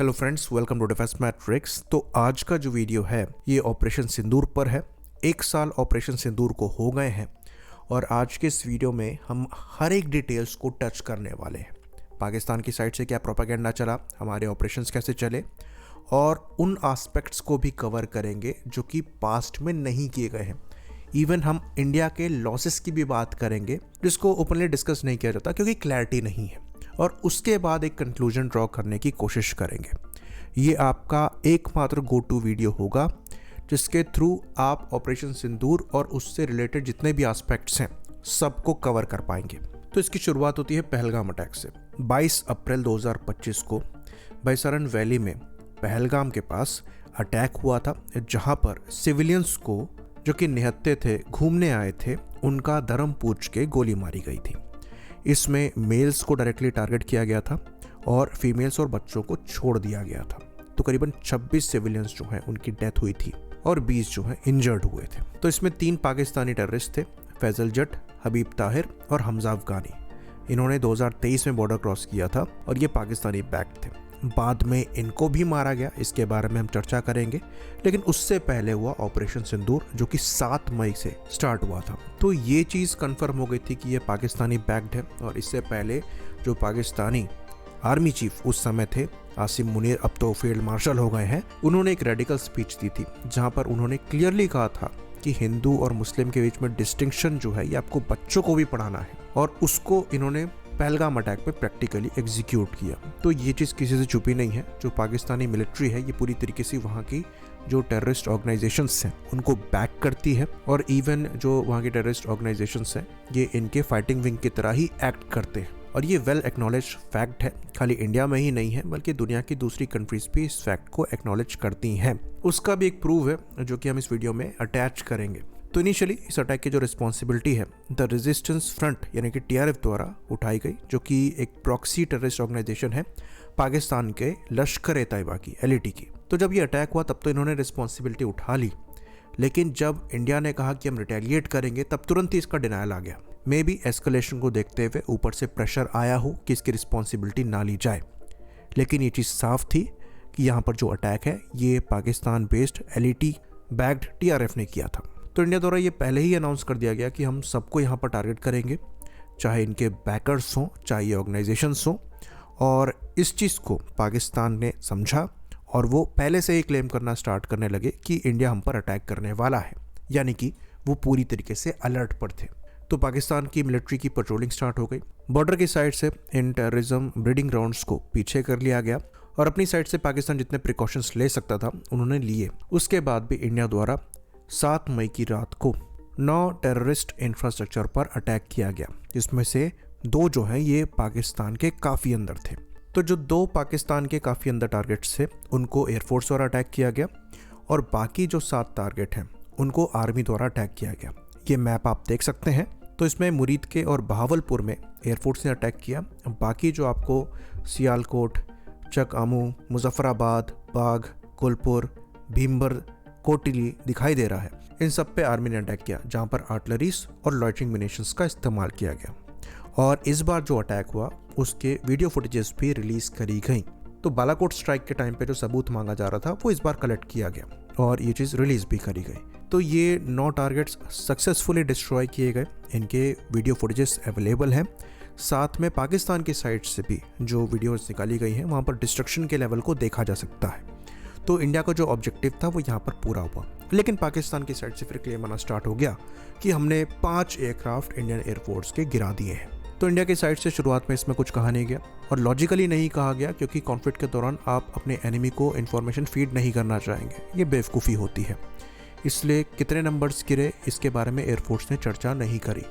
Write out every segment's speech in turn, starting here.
Hello friends, welcome to defence matrix. तो आज का जो वीडियो है ये ऑपरेशन सिंदूर पर है। 1 साल ऑपरेशन सिंदूर को हो गए हैं और आज के इस वीडियो में हम हर एक डिटेल्स को टच करने वाले हैं। पाकिस्तान की साइड से क्या प्रोपेगेंडा चला, हमारे ऑपरेशंस कैसे चले और उन एस्पेक्ट्स को भी कवर करेंगे जो कि पास्ट में नहीं किए गए हैं। इवन हम इंडिया के लॉसेस की भी बात करेंगे जिसको ओपनली डिस्कस नहीं किया जाता क्योंकि क्लैरिटी नहीं है, और उसके बाद एक कंक्लूजन ड्रॉ करने की कोशिश करेंगे। ये आपका एकमात्र गो टू वीडियो होगा जिसके थ्रू आप ऑपरेशन सिंदूर और उससे रिलेटेड जितने भी एस्पेक्ट्स हैं सबको कवर कर पाएंगे। तो इसकी शुरुआत होती है पहलगाम अटैक से। 22 अप्रैल 2025 को बैसारन वैली में पहलगाम के पास अटैक हुआ था, जहां पर सिविलियंस को जो कि निहत्थे थे, घूमने आए थे, उनका धर्म पूछ के गोली मारी गई थी। इसमें मेल्स को डायरेक्टली टारगेट किया गया था और फीमेल्स और बच्चों को छोड़ दिया गया था। तो करीबन 26 सिविलियंस जो हैं उनकी डेथ हुई थी और 20 जो हैं इंजर्ड हुए थे। तो इसमें 3 पाकिस्तानी टेररिस्ट थे, फैजल जट, हबीब ताहिर और हमजा अफगानी। इन्होंने 2023 में बॉर्डर क्रॉस किया था और ये पाकिस्तानी बैक्ड थे। बाद में इनको भी मारा गया, इसके बारे में हम चर्चा करेंगे। लेकिन उससे पहले हुआ ऑपरेशन सिंदूर जो कि 7 मई से स्टार्ट हुआ था। तो ये चीज़ कंफर्म हो गई थी कि ये पाकिस्तानी बैक्ड है। और इससे पहले जो पाकिस्तानी आर्मी चीफ उस समय थे, आसिम मुनीर, अब तो फील्ड मार्शल हो गए हैं, उन्होंने एक रेडिकल स्पीच दी थी जहाँ पर उन्होंने क्लियरली कहा था कि हिंदू और मुस्लिम के बीच में डिस्टिंक्शन जो है ये आपको बच्चों को भी पढ़ाना है, और उसको इन्होंने पहलगाम अटैक में प्रैक्टिकली एग्जीक्यूट किया। तो ये चीज़ किसी से छुपी नहीं है। जो पाकिस्तानी मिलिट्री है ये पूरी तरीके से वहाँ की जो टेररिस्ट ऑर्गेनाइजेशंस हैं उनको बैक करती है, और इवन जो वहाँ की टेररिस्ट ऑर्गेनाइजेशंस हैं ये इनके फाइटिंग विंग की तरह ही एक्ट करते हैं। और ये वेल एक्नॉलेज फैक्ट है, खाली इंडिया में ही नहीं है बल्कि दुनिया की दूसरी कंट्रीज भी इस फैक्ट को एक्नॉलेज करती हैं। उसका भी एक प्रूव है जो कि हम इस वीडियो में अटैच करेंगे। तो इनिशियली इस अटैक की जो रिस्पॉन्सिबिलिटी है द रेजिस्टेंस फ्रंट यानी कि TRF द्वारा उठाई गई, जो कि एक प्रॉक्सी टेररिस्ट ऑर्गेनाइजेशन है पाकिस्तान के लश्कर-ए-तैयबा की, LAT की। तो जब ये अटैक हुआ तब तो इन्होंने रिस्पॉन्सिबिलिटी उठा ली, लेकिन जब इंडिया ने कहा कि हम रिटेलिएट करेंगे तब तुरंत ही इसका डिनायल आ गया। मे बी एस्केलेशन को देखते हुए ऊपर से प्रेशर आया हो कि इसकी रिस्पॉन्सिबिलिटी ना ली जाए, लेकिन ये चीज़ साफ थी कि यहाँ पर जो अटैक है ये Pakistan based LAT backed TRF ने किया था। तो इंडिया द्वारा ये पहले ही अनाउंस कर दिया गया कि हम सबको यहाँ पर टारगेट करेंगे, चाहे इनके बैकर्स हों, चाहे ये ऑर्गेनाइजेशंस हों। और इस चीज़ को पाकिस्तान ने समझा और वो पहले से ही क्लेम करना स्टार्ट करने लगे कि इंडिया हम पर अटैक करने वाला है, यानी कि वो पूरी तरीके से अलर्ट पर थे। तो पाकिस्तान की मिलिट्री की पेट्रोलिंग स्टार्ट हो गई। बॉर्डर की साइड से इन टेररिज्म ब्रीडिंग ग्राउंड्स को पीछे कर लिया गया और अपनी साइड से पाकिस्तान जितने प्रिकॉशंस ले सकता था उन्होंने लिए। उसके बाद भी इंडिया द्वारा 7 मई की रात को 9 टेररिस्ट इंफ्रास्ट्रक्चर पर अटैक किया गया, जिसमें से 2 जो हैं ये पाकिस्तान के काफ़ी अंदर थे। तो जो 2 पाकिस्तान के काफ़ी अंदर टारगेट्स थे उनको एयरफोर्स द्वारा अटैक किया गया, और बाकी जो 7 टारगेट हैं उनको आर्मी द्वारा अटैक किया गया। ये मैप आप देख सकते हैं। तो इसमें मुरीद के और बहावलपुर में एयरफोर्स ने अटैक किया। बाकी जो आपको सियालकोट, चक आमू, मुजफ्फराबाद, बाग, गुलपुर, भीमबर, कोटिली दिखाई दे रहा है, इन सब पे आर्मी ने अटैक किया, जहां पर आर्टिलरीज और लॉइटरिंग मिनेशंस का इस्तेमाल किया गया। और इस बार जो अटैक हुआ उसके वीडियो फुटेजेस भी रिलीज करी गई। तो बालाकोट स्ट्राइक के टाइम पे जो सबूत मांगा जा रहा था वो इस बार कलेक्ट किया गया और ये चीज़ रिलीज भी करी गई। तो ये 9 टारगेट्स सक्सेसफुली डिस्ट्रॉय किए गए, इनके वीडियो फुटेजेस अवेलेबल हैं। साथ में पाकिस्तान की साइड से भी जो वीडियोस निकाली गई हैं वहाँ पर डिस्ट्रक्शन के लेवल को देखा जा सकता है। तो इंडिया का जो ऑब्जेक्टिव था वो यहाँ पर पूरा हुआ, लेकिन पाकिस्तान की साइड से फिर क्लेम आना स्टार्ट हो गया कि हमने 5 एयरक्राफ्ट इंडियन एयरफोर्स के गिरा दिए हैं। तो इंडिया की साइड से शुरुआत में इसमें कुछ कहा नहीं गया, और लॉजिकली नहीं कहा गया क्योंकि कॉन्फ्लिक्ट के दौरान आप अपने एनिमी को इन्फॉर्मेशन फीड नहीं करना चाहेंगे, ये बेवकूफ़ी होती है। इसलिए कितने नंबर्स गिरे इसके बारे में एयरफोर्स ने चर्चा नहीं करी,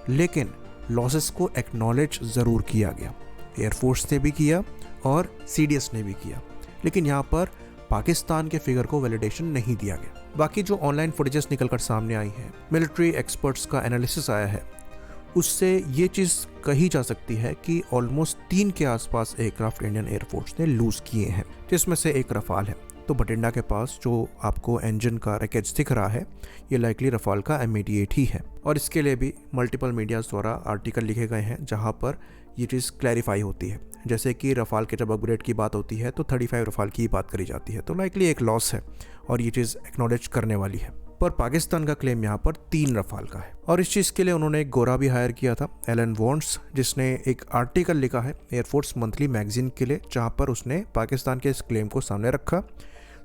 लेकिन लॉसेस को एक्नॉलेज ज़रूर किया गया। एयरफोर्स ने भी किया और CDS ने भी किया, लेकिन यहाँ पर पाकिस्तान के फिगर को वैलिडेशन नहीं दिया गया। बाकी जो ऑनलाइन फुटेजेस निकलकर सामने आई हैं, मिलिट्री एक्सपर्ट्स का एनालिसिस आया है, उससे ये चीज़ कही जा सकती है कि ऑलमोस्ट 3 के आसपास एयरक्राफ्ट इंडियन एयरफोर्स ने लूज़ किए हैं, जिसमें से एक रफाल है। तो भटिंडा के पास जो आपको इंजन का रैकेज दिख रहा है ये लाइकली रफाल का M88 ही है। और इसके लिए भी मल्टीपल मीडियाज़ द्वारा आर्टिकल लिखे गए हैं जहाँ पर ये चीज़ क्लैरिफाई होती है। जैसे कि रफाल के जब अपग्रेड की बात होती है तो 35 रफाल की ही बात करी जाती है, तो लाइकली एक लॉस है और ये चीज़ एक्नॉलेज करने वाली है। पर पाकिस्तान का क्लेम यहाँ पर 3 रफाल का है और इस चीज़ के लिए उन्होंने एक गोरा भी हायर किया था, एलन वॉन्स, जिसने एक आर्टिकल लिखा है एयरफोर्स मंथली मैगजीन के लिए जहाँ पर उसने पाकिस्तान के इस क्लेम को सामने रखा।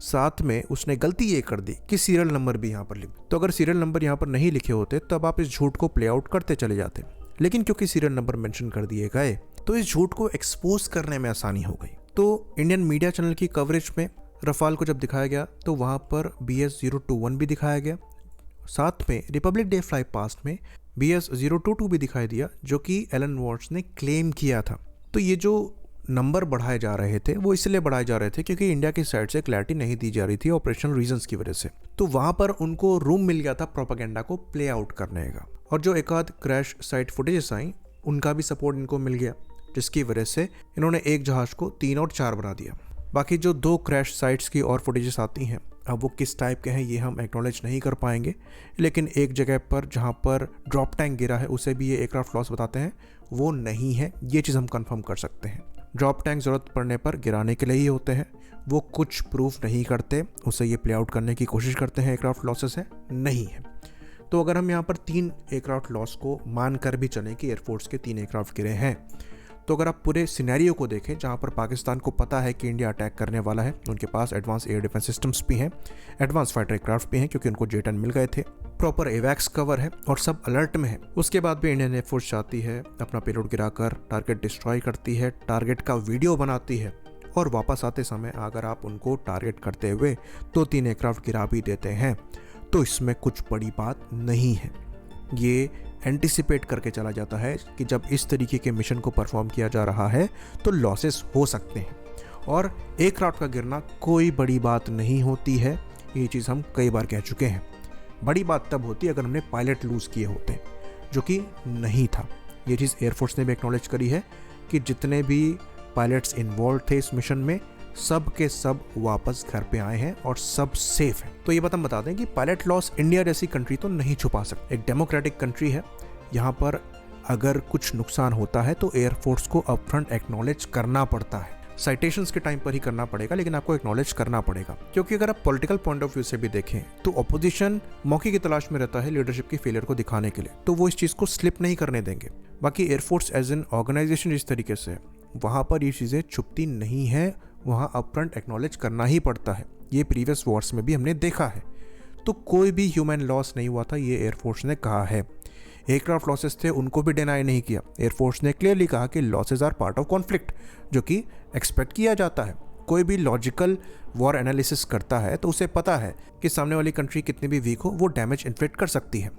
साथ में उसने गलती ये कर दी कि सीरियल नंबर भी यहाँ पर लिख, तो अगर सीरियल नंबर यहाँ पर नहीं लिखे होते तब आप इस झूठ को प्ले आउट करते चले जाते, लेकिन क्योंकि सीरियल नंबर मेंशन कर दिए गए तो इस झूठ को एक्सपोज करने में आसानी हो गई। तो इंडियन मीडिया चैनल की कवरेज में रफाल को जब दिखाया गया तो वहाँ पर BS-021 भी दिखाया गया, साथ में रिपब्लिक डे फ्लाई पास्ट में BS-022 भी दिखाई दिया जो कि एलन वॉन्स ने क्लेम किया था। तो ये जो नंबर बढ़ाए जा रहे थे वो इसलिए बढ़ाए जा रहे थे क्योंकि इंडिया की साइड से क्लैरिटी नहीं दी जा रही थी ऑपरेशनल रीजंस की वजह से। तो वहाँ पर उनको रूम मिल गया था प्रोपेगेंडा को प्ले आउट करने का, और जो एक आध क्रैश साइट फुटेजेस आई उनका भी सपोर्ट इनको मिल गया, जिसकी वजह से इन्होंने एक जहाज को 3 और 4 बना दिया। बाकी जो 2 क्रैश साइट्स की और फुटेजेस आती हैं, अब वो किस टाइप के हैं ये हम एक्नॉलेज नहीं कर पाएंगे, लेकिन एक जगह पर जहाँ पर ड्रॉप टैंक गिरा है उसे भी ये एयरक्राफ्ट लॉस बताते हैं, वो नहीं है, ये चीज़ हम कंफर्म कर सकते हैं। ड्रॉप टैंक ज़रूरत पड़ने पर गिराने के लिए ही होते हैं, वो कुछ प्रूफ नहीं करते, उसे ये प्ले आउट करने की कोशिश करते हैं एयरक्राफ्ट लॉसेस है, नहीं है। तो अगर हम यहाँ पर 3 एयरक्राफ्ट लॉस को मान कर भी चलें कि एयरफोर्स के 3 एयरक्राफ्ट गिरे हैं, तो अगर आप पूरे सिनेरियो को देखें जहाँ पर पाकिस्तान को पता है कि इंडिया अटैक करने वाला है, उनके पास एडवांस एयर डिफेंस सिस्टम्स भी हैं, एडवांस फाइटर एयरक्राफ्ट भी हैं क्योंकि उनको J-10 मिल गए थे, प्रॉपर एवैक्स कवर है और सब अलर्ट में है। उसके बाद भी इंडियन एयरफोर्स चाहती है अपना पेलोड गिराकर टारगेट डिस्ट्रॉय करती है, टारगेट का वीडियो बनाती है, और वापस आते समय अगर आप उनको टारगेट करते हुए 2-3 एयरक्राफ्ट गिरा भी देते हैं तो इसमें कुछ बड़ी बात नहीं है। ये एंटिसिपेट करके चला जाता है कि जब इस तरीके के मिशन को परफॉर्म किया जा रहा है तो लॉसेस हो सकते हैं, और एयरक्राफ्ट का गिरना कोई बड़ी बात नहीं होती है, ये चीज़ हम कई बार कह चुके हैं। बड़ी बात तब होती है अगर हमने पायलट लूज़ किए होते, जो कि नहीं था। ये चीज़ एयरफोर्स ने भी एक्नॉलेज करी है कि जितने भी पायलट्स इन्वॉल्व थे इस मिशन में सब के सब वापस घर पे आए हैं और सब सेफ है। तो ये बात हम बता दें कि पायलट लॉस इंडिया जैसी कंट्री तो नहीं छुपा सकती, एक डेमोक्रेटिक कंट्री है, यहाँ पर अगर कुछ नुकसान होता है तो एयरफोर्स को अपफ्रंट एक्नॉलेज करना पड़ता है। साइटेशंस के टाइम पर ही करना पड़ेगा, लेकिन आपको एक्नॉलेज करना पड़ेगा, क्योंकि अगर आप पॉलिटिकल पॉइंट ऑफ व्यू से भी देखें तो अपोजिशन मौके की तलाश में रहता है लीडरशिप की फेलियर को दिखाने के लिए, तो वो इस चीज़ को स्लिप नहीं करने देंगे। बाकी एयरफोर्स एज एन ऑर्गेनाइजेशन जिस तरीके से वहाँ पर ये चीज़ें छुपती नहीं है, वहाँ अपफ्रंट एक्नॉलेज करना ही पड़ता है। ये प्रीवियस वॉर्स में भी हमने देखा है। तो कोई भी ह्यूमन लॉस नहीं हुआ था, ये एयरफोर्स ने कहा है। एयरक्राफ्ट लॉसेस थे उनको भी डिनाई नहीं किया, एयरफोर्स ने क्लियरली कहा कि losses are part of conflict, जो कि एक्सपेक्ट किया जाता है। कोई भी लॉजिकल वॉर एनालिसिस करता है तो उसे पता है कि सामने वाली कंट्री कितनी भी वीक हो वो डैमेज इन्फ्लिक्ट कर सकती है।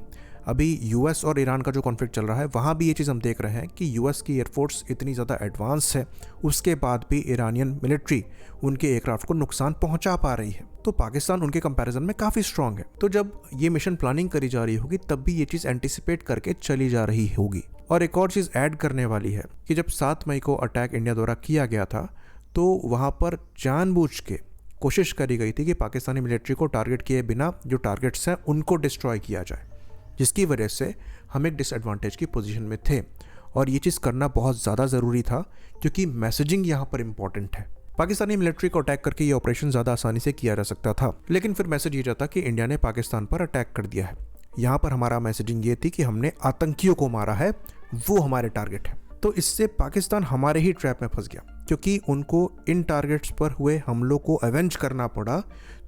अभी यूएस और ईरान का जो कॉन्फ्लिक्ट चल रहा है वहाँ भी ये चीज़ हम देख रहे हैं कि यूएस की एयरफोर्स इतनी ज़्यादा एडवांस है, उसके बाद भी ईरानियन मिलिट्री उनके एयरक्राफ्ट को नुकसान पहुँचा पा रही है। तो पाकिस्तान उनके कंपैरिजन में काफ़ी स्ट्रांग है। तो जब ये मिशन प्लानिंग करी जा रही होगी तब भी ये चीज़ एंटिसिपेट करके चली जा रही होगी। और एक और चीज़ ऐड करने वाली है कि जब 7 मई को अटैक इंडिया द्वारा किया गया था तो वहाँ पर जानबूझ के कोशिश करी गई थी कि पाकिस्तानी मिलिट्री को टारगेट किए बिना जो टारगेट्स हैं उनको डिस्ट्रॉय किया जाए, जिसकी वजह से हम एक डिसएडवांटेज की पोजीशन में थे। और ये चीज़ करना बहुत ज़्यादा ज़रूरी था क्योंकि मैसेजिंग यहाँ पर इम्पॉर्टेंट है। पाकिस्तानी मिलिट्री को अटैक करके ये ऑपरेशन ज़्यादा आसानी से किया जा सकता था, लेकिन फिर मैसेज ये जाता कि इंडिया ने पाकिस्तान पर अटैक कर दिया है। यहाँ पर हमारा मैसेजिंग ये थी कि हमने आतंकियों को मारा है, वो हमारे टारगेट है। तो इससे पाकिस्तान हमारे ही ट्रैप में फंस गया क्योंकि उनको इन टारगेट्स पर हुए हमलों को अवेंज करना पड़ा।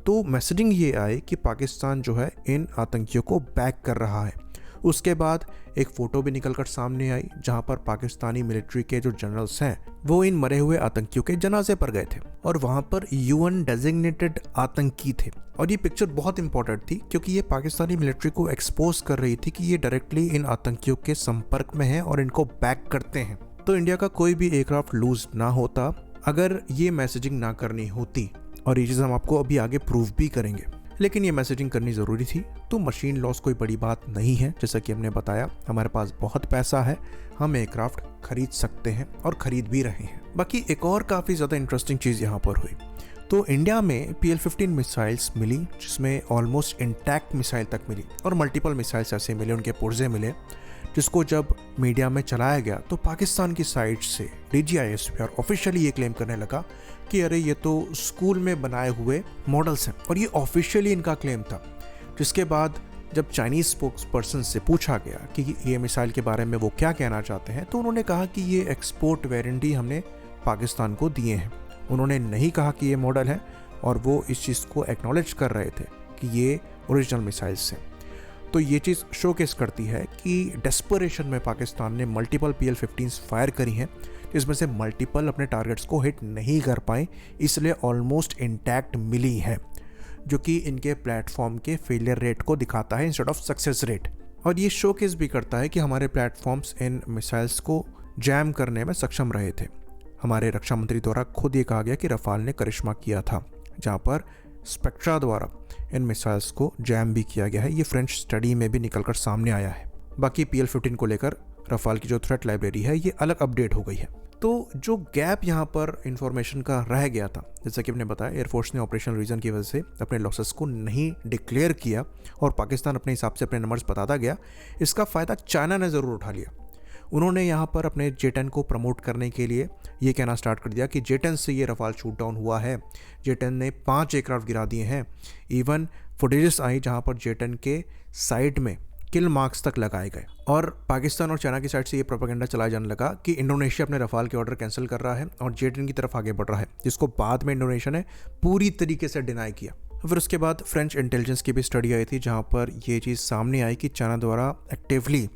तो मैसेजिंग ये आए कि पाकिस्तान जो है इन आतंकियों को बैक कर रहा है। उसके बाद एक फ़ोटो भी निकल कर सामने आई जहां पर पाकिस्तानी मिलिट्री के जो जनरल्स हैं वो इन मरे हुए आतंकियों के जनाजे पर गए थे और वहां पर यूएन डेजिग्नेटेड आतंकी थे। और ये पिक्चर बहुत इंपॉर्टेंट थी क्योंकि ये पाकिस्तानी मिलिट्री को एक्सपोज कर रही थी कि ये डायरेक्टली इन आतंकियों के संपर्क में है और इनको बैक करते हैं। तो इंडिया का कोई भी एयरक्राफ्ट लूज ना होता अगर ये मैसेजिंग ना करनी होती, और ये चीज़ हम आपको अभी आगे प्रूव भी करेंगे। लेकिन ये मैसेजिंग करनी ज़रूरी थी। तो मशीन लॉस कोई बड़ी बात नहीं है, जैसा कि हमने बताया हमारे पास बहुत पैसा है, हम एयरक्राफ्ट खरीद सकते हैं और ख़रीद भी रहे हैं। बाकी एक और काफ़ी ज़्यादा इंटरेस्टिंग चीज़ यहाँ पर हुई, तो इंडिया में PL-15 मिसाइल्स मिली, जिसमें ऑलमोस्ट इंटैक्ट मिसाइल तक मिली और मल्टीपल मिसाइल्स ऐसे मिले, उनके पुर्जे मिले, जिसको जब मीडिया में चलाया गया तो पाकिस्तान की साइड से DGISP ऑफिशियली ये क्लेम करने लगा कि अरे ये तो स्कूल में बनाए हुए मॉडल्स हैं, और ये ऑफिशियली इनका क्लेम था। जिसके बाद जब चाइनीज स्पोक्स पर्सन से पूछा गया कि ये मिसाइल के बारे में वो क्या कहना चाहते हैं, तो उन्होंने कहा कि ये एक्सपोर्ट वारंटी हमने पाकिस्तान को दिए हैं। उन्होंने नहीं कहा कि ये मॉडल है, और वो इस चीज़ को एक्नॉलेज कर रहे थे कि ये ओरिजिनल मिसाइल्स हैं। तो ये चीज़ शोकेस करती है कि डेस्परेशन में पाकिस्तान ने मल्टीपल PL-15 फायर करी हैं, जिसमें से मल्टीपल अपने टारगेट्स को हिट नहीं कर पाए, इसलिए ऑलमोस्ट इंटैक्ट मिली है, जो कि इनके प्लेटफॉर्म के फेलियर रेट को दिखाता है इंस्टेड ऑफ सक्सेस रेट। और ये शोकेस भी करता है कि हमारे प्लेटफॉर्म्स इन मिसाइल्स को जैम करने में सक्षम रहे थे। हमारे रक्षा मंत्री द्वारा खुद ये कहा गया कि रफाल ने करिश्मा किया था, जहाँ पर स्पेक्ट्रा द्वारा इन मिसाइल्स को जैम भी किया गया है। ये फ्रेंच स्टडी में भी निकलकर सामने आया है। बाकी PL-15 को लेकर रफाल की जो थ्रेट लाइब्रेरी है ये अलग अपडेट हो गई है। तो जो गैप यहाँ पर इंफॉर्मेशन का रह गया था, जैसा कि हमने बताया, एयरफोर्स ने ऑपरेशनल रीजन की वजह से अपने लॉसेस को नहीं डिक्लेयर किया और पाकिस्तान अपने हिसाब से अपने नंबर्स बताता गया। इसका फ़ायदा चाइना ने ज़रूर उठा लिया। उन्होंने यहाँ पर अपने J-10 को प्रमोट करने के लिए ये कहना स्टार्ट कर दिया कि J-10 से ये रफाल शूट डाउन हुआ है, J-10 ने 5 एयरक्राफ्ट गिरा दिए हैं। इवन फुटेजेस आई जहाँ पर J-10 के साइड में किल मार्क्स तक लगाए गए, और पाकिस्तान और चाइना की साइड से ये प्रोपेगेंडा चलाया जाने लगा कि इंडोनेशिया अपने रफाल के ऑर्डर कैंसिल कर रहा है और J-10 की तरफ आगे बढ़ रहा है, जिसको बाद में इंडोनेशिया ने पूरी तरीके से डिनाई किया। फिर उसके बाद फ्रेंच इंटेलिजेंस की भी स्टडी आई थी, जहाँ पर ये चीज़ सामने आई कि चाइना द्वारा एक्टिवली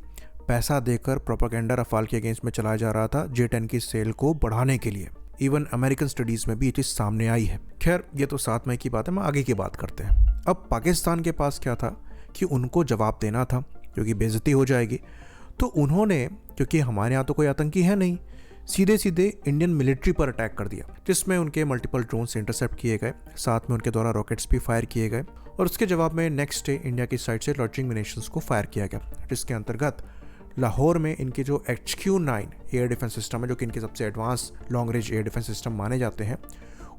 पैसा देकर प्रोपेगेंडा रफाल के अगेंस्ट में चलाया जा रहा था J-10 की सेल को बढ़ाने के लिए। इवन अमेरिकन स्टडीज़ में भी ये चीज़ सामने आई है। खैर, ये तो 7 मई की बात है, मैं आगे की बात करते हैं। अब पाकिस्तान के पास क्या था कि उनको जवाब देना था, क्योंकि बेइज्जती हो जाएगी। तो उन्होंने, क्योंकि हमारे यहाँ तो कोई आतंकी है नहीं, सीधे सीधे इंडियन मिलिट्री पर अटैक कर दिया, जिसमें उनके मल्टीपल ड्रोन से इंटरसेप्ट किए गए, साथ में उनके द्वारा रॉकेट्स भी फायर किए गए, और उसके जवाब में नेक्स्ट डे इंडिया की साइड से लॉन्चिंग मिनेशंस को फायर किया गया, जिसके अंतर्गत लाहौर में इनके जो HQ-9 एयर डिफेंस सिस्टम है, जो कि इनके सबसे advance long range air defence system माने जाते हैं,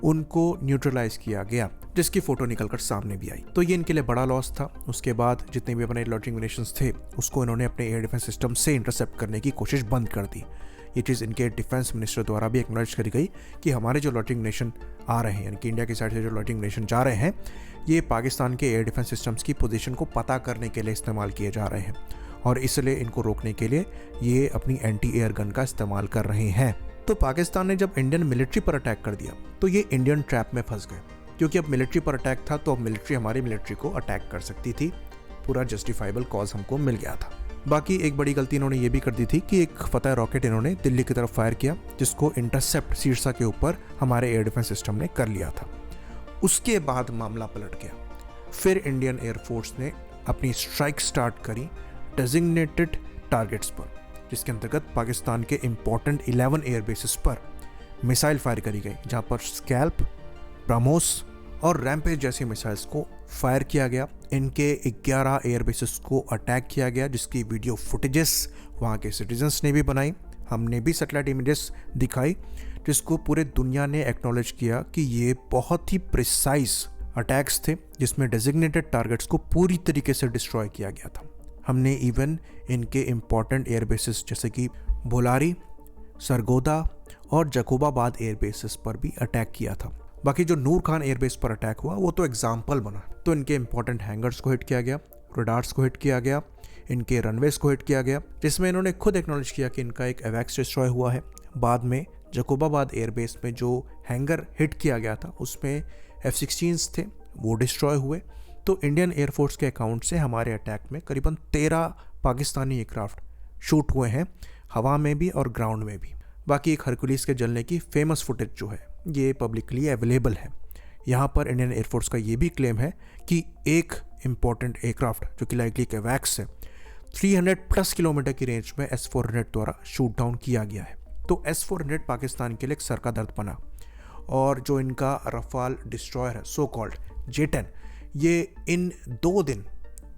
उनको न्यूट्रलाइज किया गया, जिसकी फोटो निकलकर सामने भी आई। तो ये इनके लिए बड़ा लॉस था। उसके बाद जितने भी अपने लॉन्चिंग मिनेशंस थे, उसको इन्होंने अपने एयर डिफेंस सिस्टम से इंटरसेप्ट करने की कोशिश बंद कर दी। ये चीज़ इनके डिफेंस मिनिस्टर द्वारा भी एक्नॉलेज करी गई कि हमारे जो लॉन्चिंग मिनेशन आ रहे हैं, यानी कि इंडिया की साइड से जो लॉन्चिंग मिनेशन जा रहे हैं, ये पाकिस्तान के एयर डिफेंस सिस्टम्स की पोजीशन को पता करने के लिए इस्तेमाल किए जा रहे हैं, और इसलिए इनको रोकने के लिए ये अपनी एंटी एयर गन का इस्तेमाल कर रहे हैं। तो पाकिस्तान ने जब इंडियन मिलिट्री पर अटैक कर दिया, तो ये इंडियन ट्रैप में फंस गए, क्योंकि अब मिलिट्री पर अटैक था, तो अब मिलिट्री हमारी मिलिट्री को अटैक कर सकती थी। पूरा जस्टिफाइबल कॉज हमको मिल गया था। बाकी एक बड़ी गलती इन्होंने ये भी कर दी थी कि एक फतह रॉकेट इन्होंने दिल्ली की तरफ फायर किया, जिसको इंटरसेप्ट शीर्षा के ऊपर हमारे एयर डिफेंस सिस्टम ने कर लिया था। उसके बाद मामला पलट गया। फिर इंडियन एयरफोर्स ने अपनी स्ट्राइक स्टार्ट करी डेजिग्नेटेड टारगेट्स पर, जिसके अंतर्गत पाकिस्तान के इंपॉर्टेंट 11 एयर बेसिस पर मिसाइल फायर करी गई, जहां पर स्कैल्प, ब्रह्मोस और रैम्पेज जैसी मिसाइल्स को फायर किया गया। इनके 11 एयर बेसिस को अटैक किया गया, जिसकी वीडियो फुटेजेस वहाँ के सिटीजन्स ने भी बनाई, हमने भी सैटेलाइट इमेजेस दिखाई, जिसको पूरे दुनिया ने एक्नॉलेज किया कि ये बहुत ही प्रिसाइज अटैक्स थे, जिसमें डेजिग्नेटेड टारगेट्स को पूरी तरीके से डिस्ट्रॉय किया गया था। हमने इवन इनके इम्पॉर्टेंट एयर बेसिस जैसे कि बोलारी, सरगोदा और जकोबाबाद एयर बेसिस पर भी अटैक किया था। बाकी जो नूर खान एयरबेस पर अटैक हुआ वो तो एग्जाम्पल बना। तो इनके इंपॉर्टेंट हैंगर्स को हिट किया गया, रडार्स को हिट किया गया, इनके रनवेज को हिट किया गया, जिसमें इन्होंने खुद एक्नॉलेज किया कि इनका एक एवैक्स डिस्ट्रॉय हुआ है। बाद में जकोबाबाद एयरबेस में जो हैंगर हिट किया गया था उसमें F-16s थे, वो डिस्ट्रॉय हुए। तो इंडियन एयरफोर्स के अकाउंट से हमारे अटैक में करीबन 13 पाकिस्तानी एयरक्राफ्ट शूट हुए हैं, हवा में भी और ग्राउंड में भी। बाकी एक हरकुलिस के जलने की फेमस फुटेज जो है ये पब्लिकली अवेलेबल है। यहाँ पर इंडियन एयरफोर्स का ये भी क्लेम है कि एक इम्पॉर्टेंट एयरक्राफ्ट जो कि लाइकली एक एवैक्स है, 300+ किलोमीटर की रेंज में S-400 द्वारा शूट डाउन किया गया है। तो S-400 पाकिस्तान के लिए एक सर का दर्द बना। और जो इनका रफाल डिस्ट्रॉयर है सो कॉल्ड J-10, ये इन 2 दिन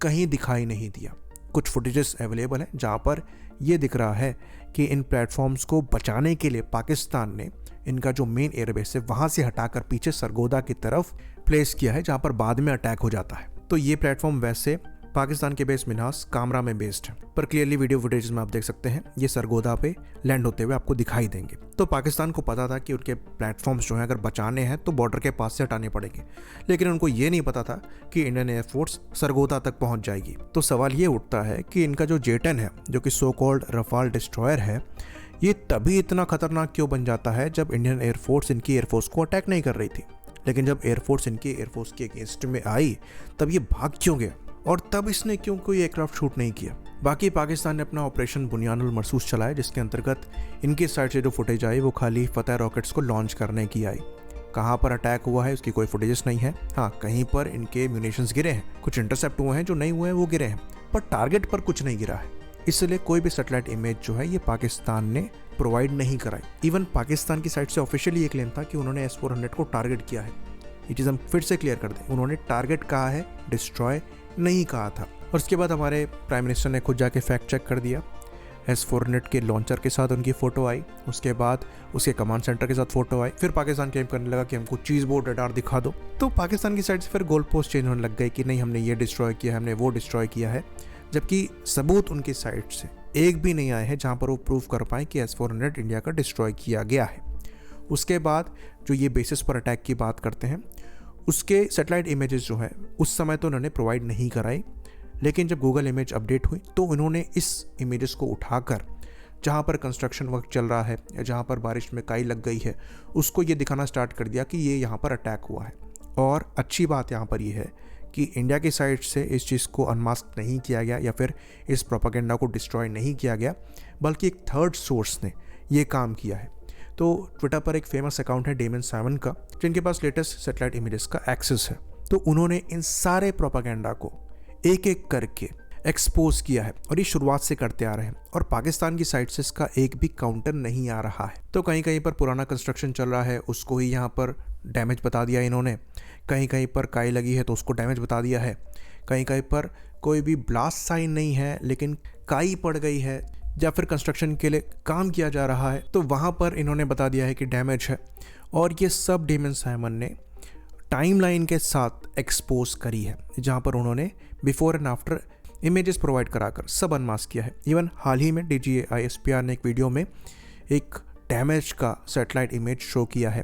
कहीं दिखाई नहीं दिया। कुछ फुटेजेस अवेलेबल हैं जहाँ पर ये दिख रहा है कि इन प्लेटफॉर्म्स को बचाने के लिए पाकिस्तान ने इनका जो मेन एयरबेस है वहाँ से हटाकर पीछे सरगोदा की तरफ प्लेस किया है, जहाँ पर बाद में अटैक हो जाता है। तो ये प्लेटफॉर्म वैसे पाकिस्तान के बेस मिन्हास कामरा में बेस्ड है, पर क्लियरली वीडियो फुटेज में आप देख सकते हैं ये सरगोदा पे लैंड होते हुए आपको दिखाई देंगे। तो पाकिस्तान को पता था कि उनके प्लेटफॉर्म्स जो हैं अगर बचाने हैं तो बॉर्डर के पास से हटाने पड़ेंगे, लेकिन उनको ये नहीं पता था कि इंडियन एयरफोर्स सरगोदा तक पहुंच जाएगी। तो सवाल ये उठता है कि इनका जो J-10 है, जो कि सो कॉल्ड रफाल डिस्ट्रॉयर है, ये तभी इतना खतरनाक क्यों बन जाता है जब इंडियन एयरफोर्स इनकी एयरफोर्स को अटैक नहीं कर रही थी, लेकिन जब एयरफोर्स इनकी एयरफोर्स के अगेंस्ट में आई तब ये भाग क्यों गया और तब इसने क्यों कोई एयरक्राफ्ट शूट नहीं किया। बाकी पाकिस्तान ने अपना ऑपरेशन बुनियानुल मरसूस चलाया, जिसके अंतर्गत इनकी साइड से जो फुटेज आई वो खाली फतेह रॉकेट्स को लॉन्च करने की आई। कहाँ पर अटैक हुआ है उसकी कोई फुटेजेस नहीं है। हाँ, कहीं पर इनके म्यूनिशंस गिरे हैं, कुछ इंटरसेप्ट हुए हैं, जो नहीं हुए हैं वो गिरे हैं, पर टारगेट पर कुछ नहीं गिरा है। इसलिए कोई भी सैटेलाइट इमेज जो है ये पाकिस्तान ने प्रोवाइड नहीं कराई। इवन पाकिस्तान की साइड से ऑफिशियली ये क्लेम था कि उन्होंने S-400 को टारगेट किया है। ये चीज़ हम फिर से क्लियर कर दें, उन्होंने टारगेट कहा है, डिस्ट्रॉय नहीं कहा था। और उसके बाद हमारे प्राइम मिनिस्टर ने खुद जाके फैक्ट चेक कर दिया। S-400 के लॉन्चर के साथ उनकी फ़ोटो आई, उसके बाद उसके कमांड सेंटर के साथ फ़ोटो आई। फिर पाकिस्तान क्लेम करने लगा कि हमको चीज़ बोर्ड रडार दिखा दो। तो पाकिस्तान की साइड से फिर गोल पोस्ट चेंज होने लग गए कि नहीं, हमने ये डिस्ट्रॉय किया है, हमने वो डिस्ट्रॉय किया है, जबकि सबूत उनकी साइड से एक भी नहीं आए हैं जहाँ पर वो प्रूव कर पाएँ कि S-400 इंडिया का डिस्ट्रॉय किया गया है। उसके बाद जो ये बेसिस पर अटैक की बात करते हैं, उसके सैटेलाइट इमेजेस जो है उस समय तो उन्होंने प्रोवाइड नहीं कराई, लेकिन जब गूगल इमेज अपडेट हुई तो उन्होंने इस इमेजेस को उठाकर जहाँ पर कंस्ट्रक्शन वर्क चल रहा है या जहाँ पर बारिश में काई लग गई है उसको ये दिखाना स्टार्ट कर दिया कि ये यहाँ पर अटैक हुआ है। और अच्छी बात यहाँ पर ये है कि इंडिया की साइड से इस चीज़ को अनमास्क नहीं किया गया या फिर इस प्रोपेगेंडा को डिस्ट्रॉय नहीं किया गया, बल्कि एक थर्ड सोर्स ने ये काम किया है। तो ट्विटर पर एक फेमस अकाउंट है डेमन साइमन का, जिनके पास लेटेस्ट सैटेलाइट इमेजेस का एक्सेस है। तो उन्होंने इन सारे प्रोपेगेंडा को एक एक करके एक्सपोज किया है और ये शुरुआत से करते आ रहे हैं, और पाकिस्तान की साइड से इसका एक भी काउंटर नहीं आ रहा है। तो कहीं कहीं पर पुराना कंस्ट्रक्शन चल रहा है, उसको ही यहाँ पर डैमेज बता दिया इन्होंने, कहीं कहीं पर काई लगी है तो उसको डैमेज बता दिया है, कहीं कहीं पर कोई भी ब्लास्ट साइन नहीं है लेकिन काई पड़ गई है या फिर कंस्ट्रक्शन के लिए काम किया जा रहा है तो वहाँ पर इन्होंने बता दिया है कि डैमेज है। और ये सब डेमन साइमन ने टाइमलाइन के साथ एक्सपोज करी है, जहाँ पर उन्होंने before and after images provide कराकर सब अनमास्क किया है। इवन हाल ही में DGA ISPR ने एक वीडियो में एक डैमेज का सैटेलाइट इमेज शो किया है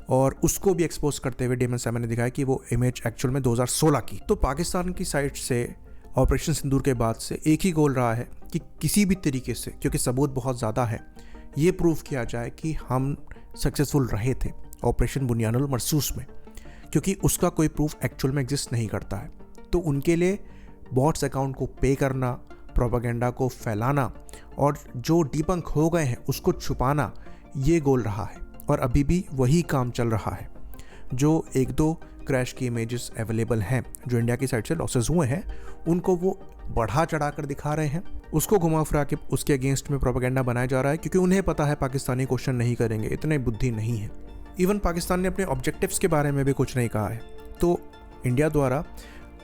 और उसको भी एक्सपोज करते हुए डेमन साइमन ने दिखाया कि वो इमेज एक्चुअल में 2016 की। तो पाकिस्तान की साइड से ऑपरेशन सिंदूर के बाद से एक ही गोल रहा है कि किसी भी तरीके से, क्योंकि सबूत बहुत ज़्यादा है, ये प्रूव किया जाए कि हम सक्सेसफुल रहे थे ऑपरेशन बुनियानुल मरसूस में, क्योंकि उसका कोई प्रूफ एक्चुअल में एग्जिस्ट नहीं करता है। तो उनके लिए बॉट्स अकाउंट को पे करना, प्रोपेगेंडा को फैलाना और जो डिबंक हो गए हैं उसको छुपाना, ये गोल रहा है और अभी भी वही काम चल रहा है। जो एक दो क्रैश की इमेजेस अवेलेबल हैं जो इंडिया की साइड से लॉसेस हुए हैं, उनको वो बढ़ा चढ़ा कर दिखा रहे हैं, उसको घुमा फिरा के उसके अगेंस्ट में प्रोपेगेंडा बनाया जा रहा है, क्योंकि उन्हें पता है पाकिस्तानी क्वेश्चन नहीं करेंगे, इतने बुद्धि नहीं है। इवन पाकिस्तान ने अपने ऑब्जेक्टिव्स के बारे में भी कुछ नहीं कहा है। तो इंडिया द्वारा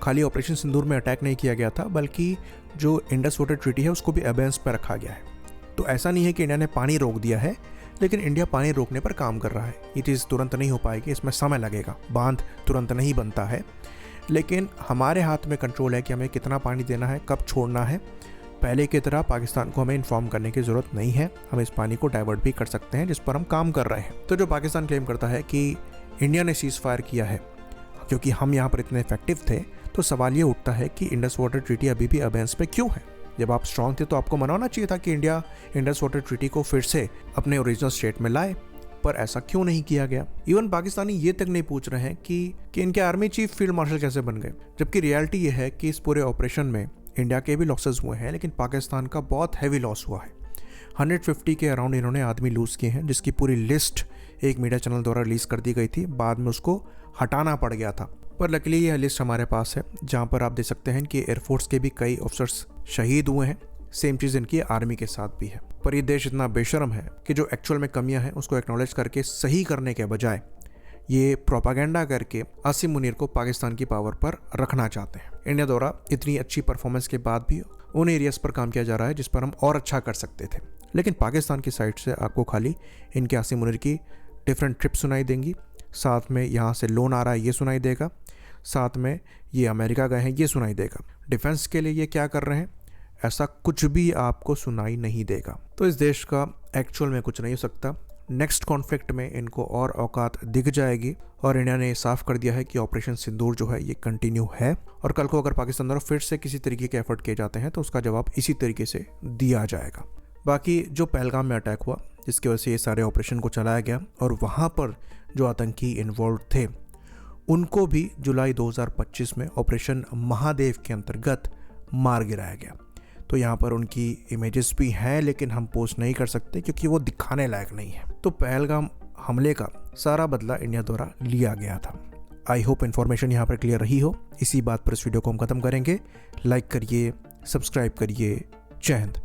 खाली ऑपरेशन सिंदूर में अटैक नहीं किया गया था, बल्कि जो इंडस वाटर ट्रीटी है उसको भी अबेंस पर रखा गया है। तो ऐसा नहीं है कि इंडिया ने पानी रोक दिया है, लेकिन इंडिया पानी रोकने पर काम कर रहा है। ये चीज़ तुरंत नहीं हो पाएगी, इसमें समय लगेगा, बांध तुरंत नहीं बनता है, लेकिन हमारे हाथ में कंट्रोल है कि हमें कितना पानी देना है, कब छोड़ना है। पहले की तरह पाकिस्तान को हमें इन्फॉर्म करने की ज़रूरत नहीं है, हम इस पानी को डाइवर्ट भी कर सकते हैं, जिस पर हम काम कर रहे हैं। तो जो पाकिस्तान क्लेम करता है कि इंडिया ने सीज़ फायर किया है क्योंकि हम यहाँ पर इतने इफेक्टिव थे, तो सवाल ये उठता है कि इंडस वाटर ट्रीटी अभी भी अबेंस पे क्यों है। जब आप स्ट्रांग थे तो आपको मनाना चाहिए था कि इंडिया इंडस वाटर ट्रीटी को फिर से अपने ओरिजिनल स्टेट में लाए, पर ऐसा क्यों नहीं किया गया। इवन पाकिस्तानी ये तक नहीं पूछ रहे हैं कि इनके आर्मी चीफ फील्ड मार्शल कैसे बन गए, जबकि रियलिटी ये है कि इस पूरे ऑपरेशन में इंडिया के भी लॉसेस हुए हैं, लेकिन पाकिस्तान का बहुत हैवी लॉस हुआ है। 150 के अराउंड इन्होंने आदमी लूज़ किए हैं, जिसकी पूरी लिस्ट एक मीडिया चैनल द्वारा रिलीज़ कर दी गई थी, बाद में उसको हटाना पड़ गया था। पर लकीली यह लिस्ट हमारे पास है, जहाँ पर आप देख सकते हैं कि एयरफोर्स के भी कई ऑफिसर्स शहीद हुए हैं। सेम चीज़ इनकी आर्मी के साथ भी है। पर ये देश इतना बेशर्म है कि जो एक्चुअल में कमियां हैं उसको एक्नॉलेज करके सही करने के बजाय ये प्रोपागेंडा करके आसिम मुनीर को पाकिस्तान की पावर पर रखना चाहते हैं। इंडिया द्वारा इतनी अच्छी परफॉर्मेंस के बाद भी उन एरियाज़ पर काम किया जा रहा है जिस पर हम और अच्छा कर सकते थे। लेकिन पाकिस्तान की साइड से आपको खाली इनके आसिम मुनीर की डिफरेंट ट्रिप्स सुनाई देंगी, साथ में यहाँ से लोन आ रहा है ये सुनाई देगा, साथ में ये अमेरिका गए हैं ये सुनाई देगा। डिफेंस के लिए ये क्या कर रहे हैं ऐसा कुछ भी आपको सुनाई नहीं देगा। तो इस देश का एक्चुअल में कुछ नहीं हो सकता। नेक्स्ट कॉन्फ्लिक्ट में इनको और औकात दिख जाएगी और इंडिया ने साफ कर दिया है कि ऑपरेशन सिंदूर जो है ये कंटिन्यू है और कल को अगर पाकिस्तान द्वारा फिर से किसी तरीके के एफर्ट किए जाते हैं तो उसका जवाब इसी तरीके से दिया जाएगा। बाकी जो पहलगाम में अटैक हुआ जिसकी वजह से ये सारे ऑपरेशन को चलाया गया और वहाँ पर जो आतंकी इन्वॉल्व थे उनको भी जुलाई 2025 में ऑपरेशन महादेव के अंतर्गत मार गिराया गया। तो यहाँ पर उनकी इमेजेस भी हैं लेकिन हम पोस्ट नहीं कर सकते क्योंकि वो दिखाने लायक नहीं है। तो पहलगाम हमले का सारा बदला इंडिया द्वारा लिया गया था। आई होप इन्फॉर्मेशन यहाँ पर क्लियर रही हो। इसी बात पर इस वीडियो को हम खत्म करेंगे। लाइक करिए, सब्सक्राइब करिए। जय हिंद।